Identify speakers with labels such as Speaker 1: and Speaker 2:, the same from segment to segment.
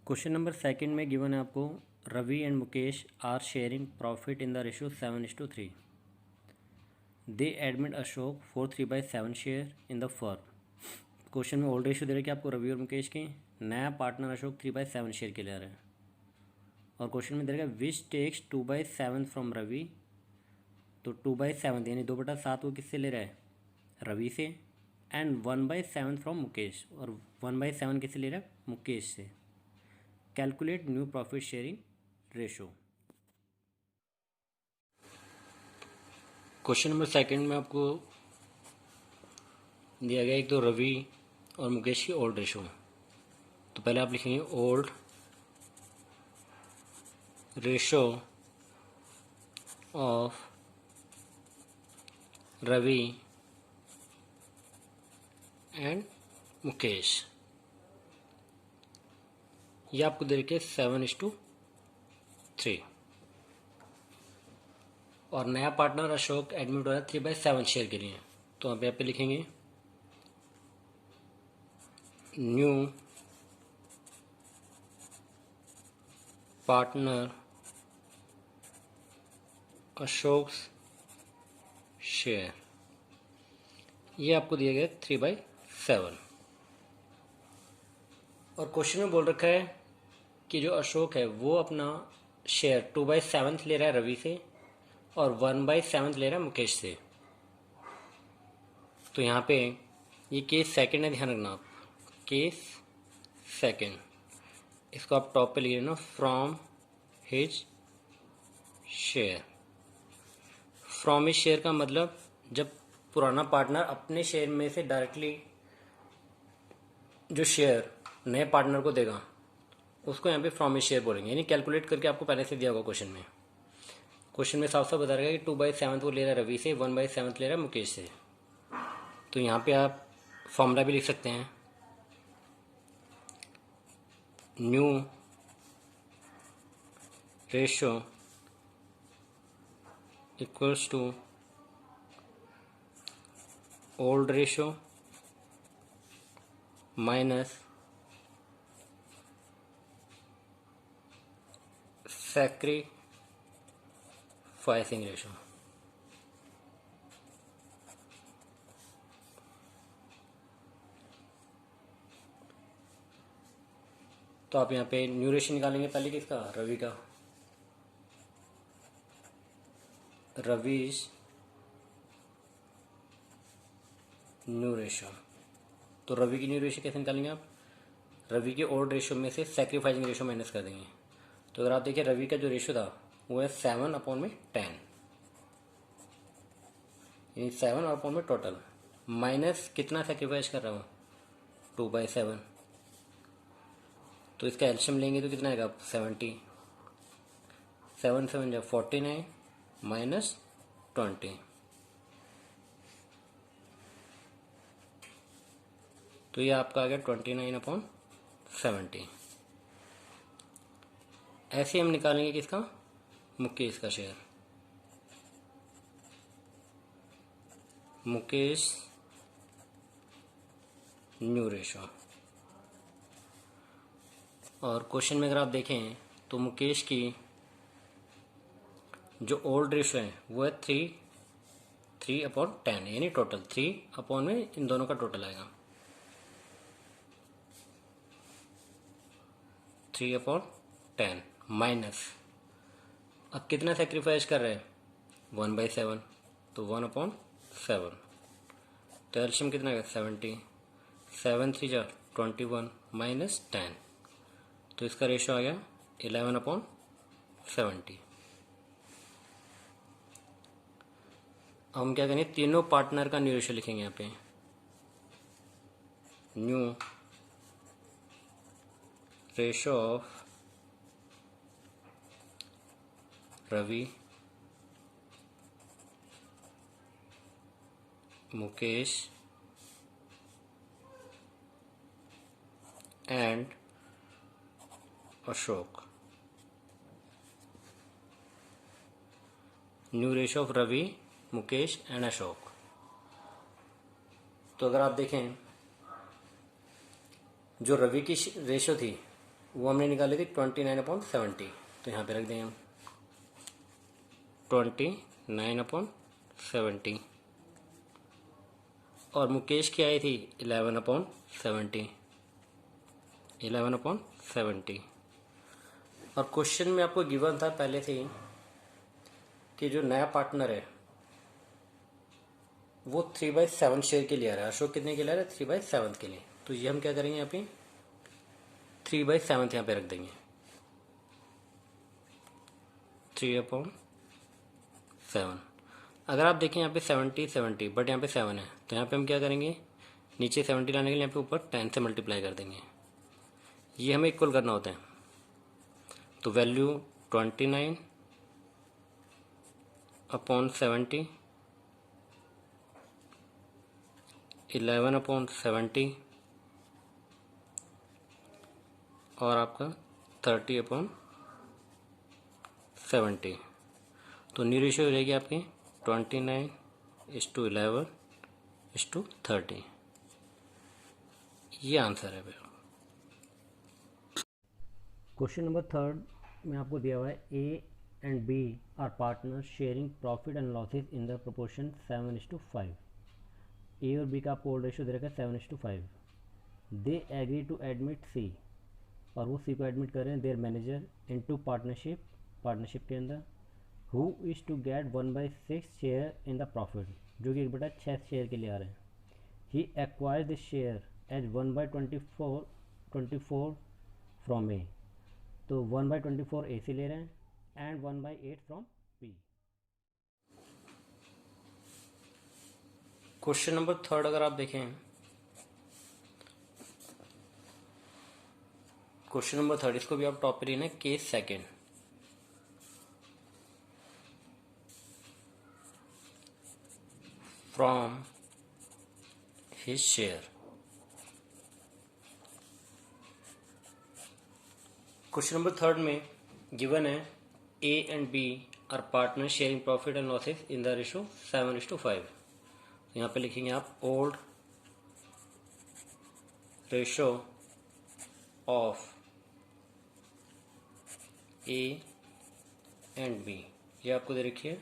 Speaker 1: Question number second में given है आपको Ravi and Mukesh are sharing profit in the ratio 7:3. They admit Ashok for 3/7 share in the firm. Question में old ratio दे रखे आपको रवि और मुकेश के. नया पार्टनर अशोक 3/7 शेयर के ले रहा है. और क्वेश्चन में दे रखा है विच टेक्स 2/7 फ्रॉम रवि. तो 2/7 यानी 2/7 वो किससे ले रहा है, रवि से. एंड 1/7 फ्रॉम मुकेश, और 1/7 किससे ले रहा है, मुकेश से. Calculate new profit sharing ratio. Question number second में आपको दिया गया एक तो रवि और मुकेश की ओल्ड रेशो. तो पहले आप लिखेंगे old ratio of Ravi and Mukesh. ये आपको दे रखे 7:3. और नया पार्टनर अशोक एडमिट हो रहा है 3/7 शेयर के लिए. तो आप यहाँ पे लिखेंगे न्यू पार्टनर अशोक शेयर. ये आपको दिया गया 3/7. और क्वेश्चन में बोल रखा है कि जो अशोक है वो अपना शेयर 2/7 ले रहा है रवि से और 1/7 ले रहा है मुकेश से. तो यहाँ पे ये केस सेकंड है, ध्यान रखना आप. केस सेकंड, इसको आप टॉप पे लिख लेना from his share. From his share का मतलब जब पुराना पार्टनर अपने शेयर में से डायरेक्टली जो शेयर नए पार्टनर को देगा उसको यहाँ पे फ्रॉम हिज शेयर बोलेंगे. यानी कैलकुलेट करके आपको पहले से दिया होगा क्वेश्चन में. क्वेश्चन में साफ साफ बता रहा है कि 2/7 वो ले रहा है रवि से, 1/7 ले रहा है मुकेश से. तो यहाँ पे आप फॉर्मूला भी लिख सकते हैं. New ratio equals to old ratio minus sacrificing ratio. तो आप यहाँ पे न्यू रेशो निकालेंगे पहले किसका, रवि का. Ravi's new ratio. तो रवि की न्यू रेशो कैसे निकालेंगे आप, रवि के ओल्ड रेशो में से सैक्रिफाइसिंग रेशो माइनस कर देंगे. तो अगर आप देखिए रवि का जो रेशो था वो है 7/10, यानी 7 में टोटल माइनस कितना सेक्रीफाइस कर रहा हूँ 2/7. तो इसका एल्शियम लेंगे तो कितना आएगा 70. 7 7 जब 49 माइनस 20. तो ये आपका आ गया 29/70. ऐसे हम निकालेंगे किसका, मुकेश का शेयर. Mukesh new ratio. और क्वेश्चन में अगर आप देखें तो मुकेश की जो ओल्ड रेशो है वो है 3/10, यानी टोटल 3 में इन दोनों का टोटल आएगा 3/10 माइनस. अब कितना सेक्रीफाइस कर रहे हैं 1/7, तो 1/7. तो एल्शियम कितना आएगा 70. 7 3 जा 21 माइनस 10. तो इसका रेशो आ गया 11/70. हम क्या करेंगे, तीनों पार्टनर का न्यू रेशो लिखेंगे यहाँ पे. New ratio of Ravi, Mukesh and Ashok. New ratio of Ravi, Mukesh and Ashok. तो अगर आप देखें जो रवि की रेशो थी वो हमने निकाली थी 29/70, तो यहाँ पे रख देंगे हम 29/70। और मुकेश की आई थी 11/70, 11/70। और क्वेश्चन में आपको गिवन था पहले से ही कि जो नया पार्टनर है वो 3/7 शेयर के लिए आ रहा है। अशोक कितने के लिए आ रहा है? 3/7 के लिए। तो ये हम क्या करेंगे, यहाँ पे 3/7 यहाँ पे रख देंगे, 3/7। अगर आप देखें यहाँ पे 70 बट यहाँ पे 7 है, तो यहाँ पे हम क्या करेंगे, नीचे 70 लाने के लिए यहाँ पे ऊपर 10 से मल्टीप्लाई कर देंगे। ये हमें इक्वल करना होता है। तो वैल्यू 29/70, 11/70 और आपका 30/70। तो न्यू रेशियो हो जाएगी आपकी 29:11:30। ये आंसर है भैया। क्वेश्चन नंबर 3 में आपको दिया हुआ है A and B are partner sharing profit and losses in the proportion 7:5। A और बी का आपको ओल्ड रेशियो दे रखा है 7:5। दे एग्री टू एडमिट सी, और वो सी को एडमिट कर रहे हैं देयर मैनेजर इनटू पार्टनरशिप के अंदर, who is to get 1/6 share in the profit, जो कि 1/6 शेयर के लिए आ रहे हैं। He acquire this share as 1/24 from A, तो 1/24 ए से ले रहे हैं and 1/8 from B. Question number 3 अगर आप देखें, क्वेश्चन नंबर 3 इसको भी आप टॉप पे लेना, case second. From his share. Question number 3 में गिवन है A and B are partner sharing profit and losses in the ratio 7:5। यहाँ पे लिखेंगे आप old ratio of A and B, ये आपको दे रखी है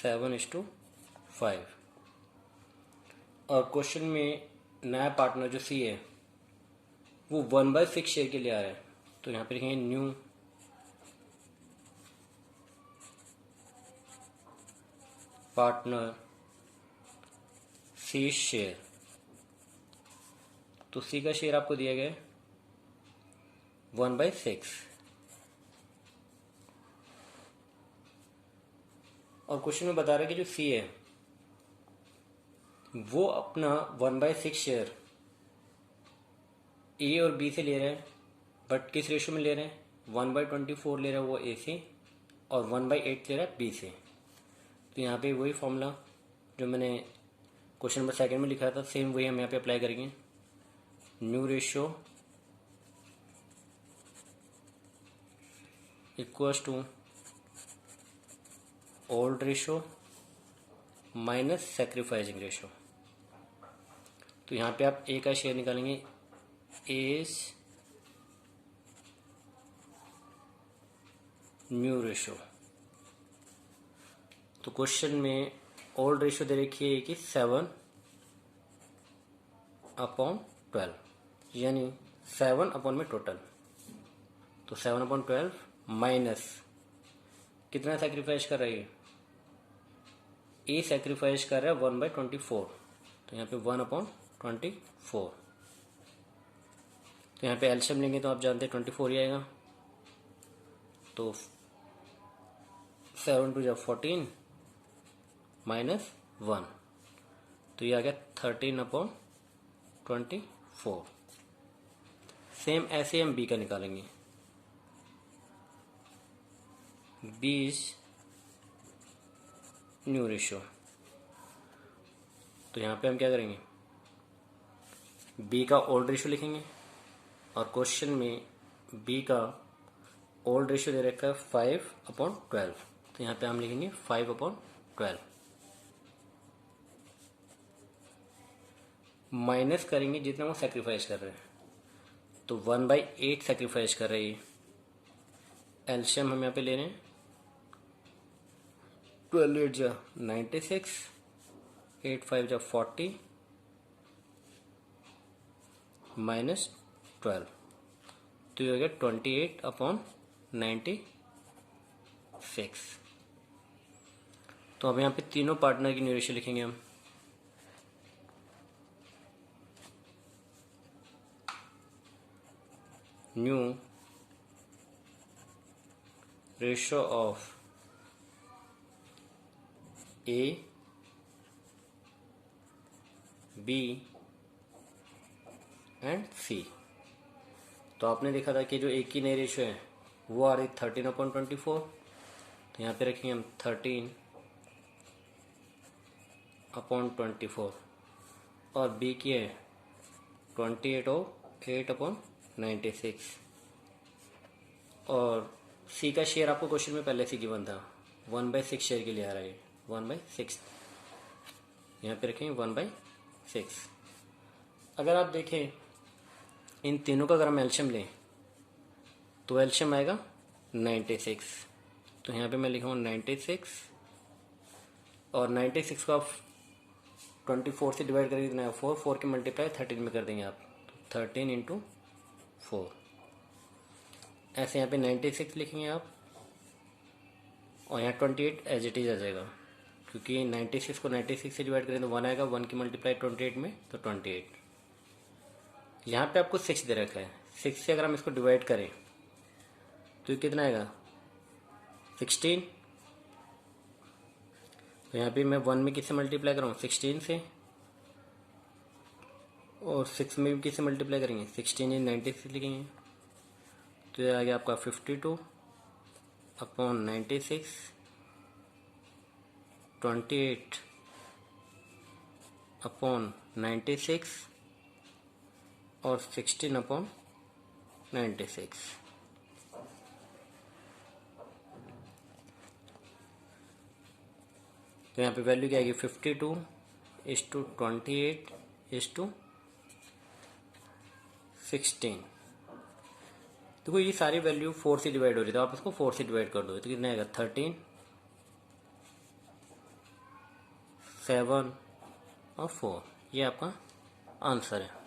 Speaker 1: 7:5। और क्वेश्चन में नया पार्टनर जो सी है वो 1/6 शेयर के लिए आ रहा है, तो यहाँ पे लिखेंगे न्यू पार्टनर सी शेयर। तो सी का शेयर आपको दिया गया है 1/6, और क्वेश्चन में बता रहा है कि जो सी है वो अपना 1/6 शेयर ए और बी से ले रहे हैं, बट किस रेशो में ले रहे हैं, 1/24 ले रहा है वो ए से और 1/8 ले रहा है बी से। तो यहाँ पे वही फॉर्मूला जो मैंने क्वेश्चन नंबर 2 में लिखा था, सेम वही हम यहाँ पे अप्लाई करेंगे। New ratio equals to old ratio minus sacrificing ratio. तो यहाँ पे आप ए का शेयर निकालेंगे, एज न्यू रेशो। तो क्वेश्चन में ओल्ड रेशो दे रखी है कि 7/12, यानी 7 अपॉन में टोटल, तो 7/12 माइनस कितना सैक्रिफाइस कर रही है, ए सैक्रिफाइस कर रहा है 1/24, तो यहाँ पे 1/24। तो यहाँ पे एलसीएम लेंगे तो आप जानते हैं 24 ही आएगा, तो 7 2 14 माइनस 1, तो ये आ गया 13/24। सेम ऐसे हम बी का निकालेंगे, बी इज न्यू रेशो। तो यहाँ पे हम क्या करेंगे, बी का ओल्ड रेशो लिखेंगे, और क्वेश्चन में बी का ओल्ड रेशो दे रखा है 5/12, तो यहाँ पे हम लिखेंगे 5/12। माइनस करेंगे जितना वो सेक्रीफाइस कर रहे हैं। तो 1/8 सेक्रीफाइस कर रहे हैं। एल्शियम हम यहाँ पे ले रहे हैं। 12 8 जा 96, 8 5 जा 40 माइनस 12, तो ये हो गया 28/96। तो अब यहाँ पे तीनों पार्टनर की न्यू रेशियो लिखेंगे हम। New ratio of A, B and C. तो आपने देखा था कि जो ए की नई रेशियो है वो आ रही 13/24, तो यहाँ पे रखेंगे हम 13/24, और बी की है 28/96, और सी का शेयर आपको क्वेश्चन में पहले से गिवन था, 1/6 शेयर के लिए आ रहा है, 1/6, यहाँ पे रखेंगे 1/6। अगर आप देखें इन तीनों का अगर हम एल्शियम लें तो एल्शियम आएगा 96, तो यहाँ पे मैं लिखूँगा 96, और 96 को आप 24 से डिवाइड करके कितना है 4, 4 के मल्टीप्लाई 13 में कर देंगे आप, तो 13 × 4, ऐसे यहाँ पे 96 लिखेंगे आप, और यहाँ 28 एज इट इज आ जाएगा, क्योंकि 96 को 96 से डिवाइड करें तो 1 आएगा, 1 की मल्टीप्लाई 28 में, तो 28। यहाँ पे आपको 6 दे रखा है, 6 से अगर हम इसको डिवाइड करें तो ये कितना आएगा 16, तो यहाँ पे मैं 1 में किससे मल्टीप्लाई कर रहा हूँ 16 से, और 6 में भी किससे मल्टीप्लाई करेंगे 16 × 96 लिखेंगे, तो ये आ गया आपका 52/96, 28/96 और 16/96। तो यहाँ पे वैल्यू क्या आएगी 52:28:16। देखो ये सारी वैल्यू 4 से डिवाइड हो रही है, तो आप इसको 4 से डिवाइड कर दो, तो कितना आएगा 13, 7 और 4, ये आपका आंसर है।